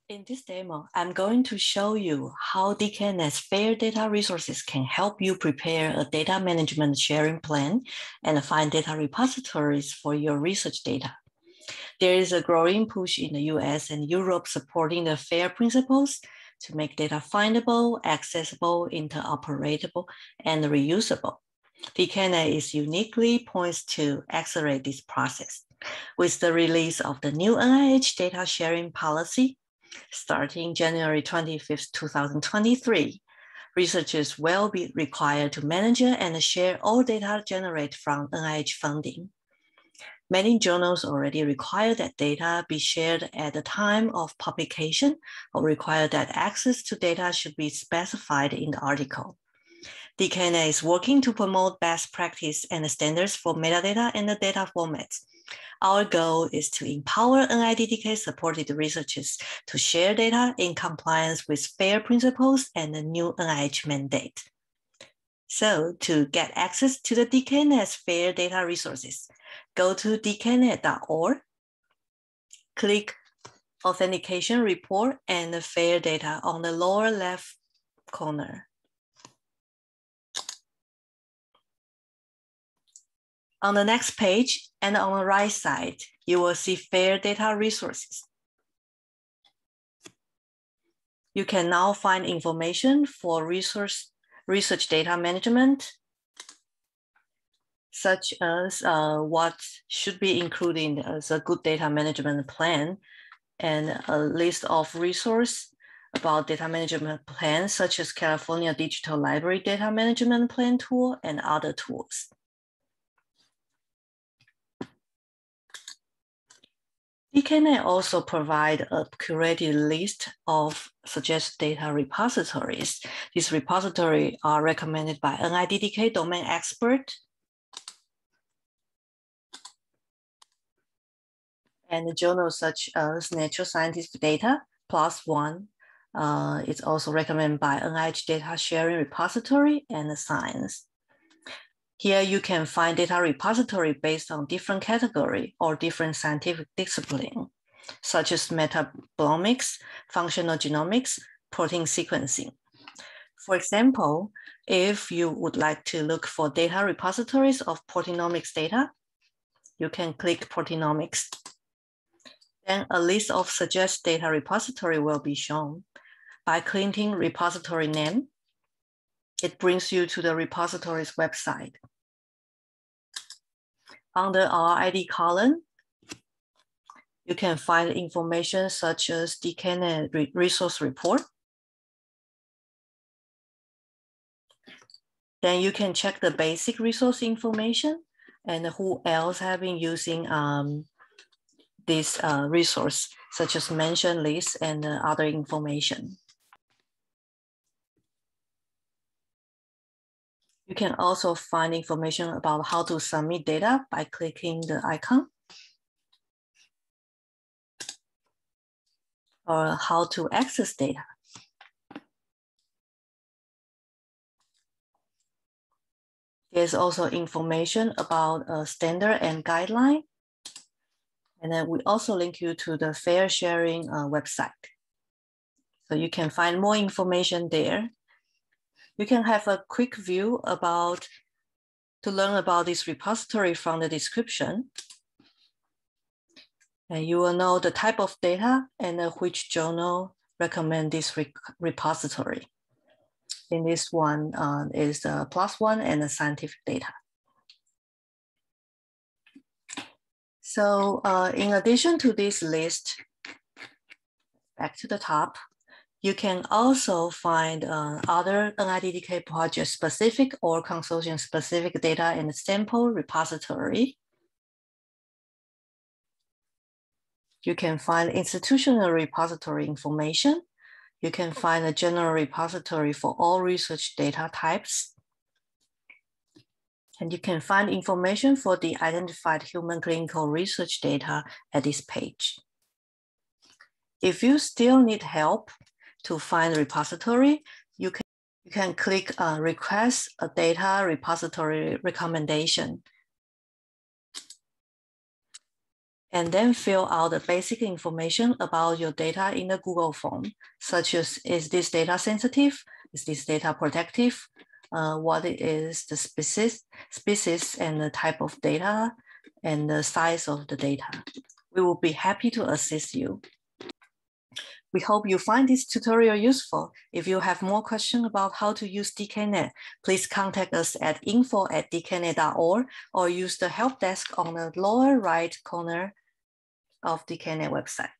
In this demo, I'm going to show you how dkNET's FAIR data resources can help you prepare a data management sharing plan and find data repositories for your research data. There is a growing push in the US and Europe supporting the FAIR principles to make data findable, accessible, interoperable, and reusable. dkNET is uniquely poised to accelerate this process. With the release of the new NIH data sharing policy, starting January 25th, 2023, researchers will be required to manage and share all data generated from NIH funding. Many journals already require that data be shared at the time of publication or require that access to data should be specified in the article. dkNET is working to promote best practice and standards for metadata and the data formats. Our goal is to empower NIDDK-supported researchers to share data in compliance with FAIR principles and the new NIH mandate. So to get access to the dkNET's FAIR data resources, go to dkNET.org, click Authentication Report and the FAIR data on the lower left corner. On the next page and on the right side, you will see FAIR data resources. You can now find information for research data management, such as what should be included as a good data management plan and a list of resources about data management plans, such as California Digital Library Data Management Plan tool and other tools. dkNET also provides a curated list of suggested data repositories. These repositories are recommended by NIDDK domain expert and journals such as Natural Scientific Data, PLOS ONE. It's also recommended by NIH Data Sharing Repository and Science. Here you can find data repository based on different category or different scientific discipline, such as metabolomics, functional genomics, protein sequencing. For example, if you would like to look for data repositories of proteinomics data, you can click proteinomics. Then a list of suggested data repository will be shown. By clicking repository name, it brings you to the repository's website. Under our ID column, you can find information such as dkNET resource report. Then you can check the basic resource information and who else have been using this resource, such as mention list and other information. You can also find information about how to submit data by clicking the icon, or how to access data. There's also information about a standard and guideline. And then we also link you to the FAIR sharing website. So you can find more information there. You can have a quick view to learn about this repository from the description. And you will know the type of data and which journal recommend this repository. In this one is the PLOS ONE and the scientific data. So in addition to this list, back to the top, you can also find other NIDDK project-specific or consortium-specific data and sample repository. You can find institutional repository information. You can find a general repository for all research data types. And you can find information for the identified human clinical research data at this page. If you still need help to find a repository, you can click Request a Data Repository Recommendation. and then fill out the basic information about your data in the Google form, such as, is this data sensitive? Is this data protective? What is the species and the type of data and the size of the data? We will be happy to assist you. We hope you find this tutorial useful. If you have more questions about how to use dkNET, please contact us at info@dkNET.org or use the help desk on the lower right corner of dkNET website.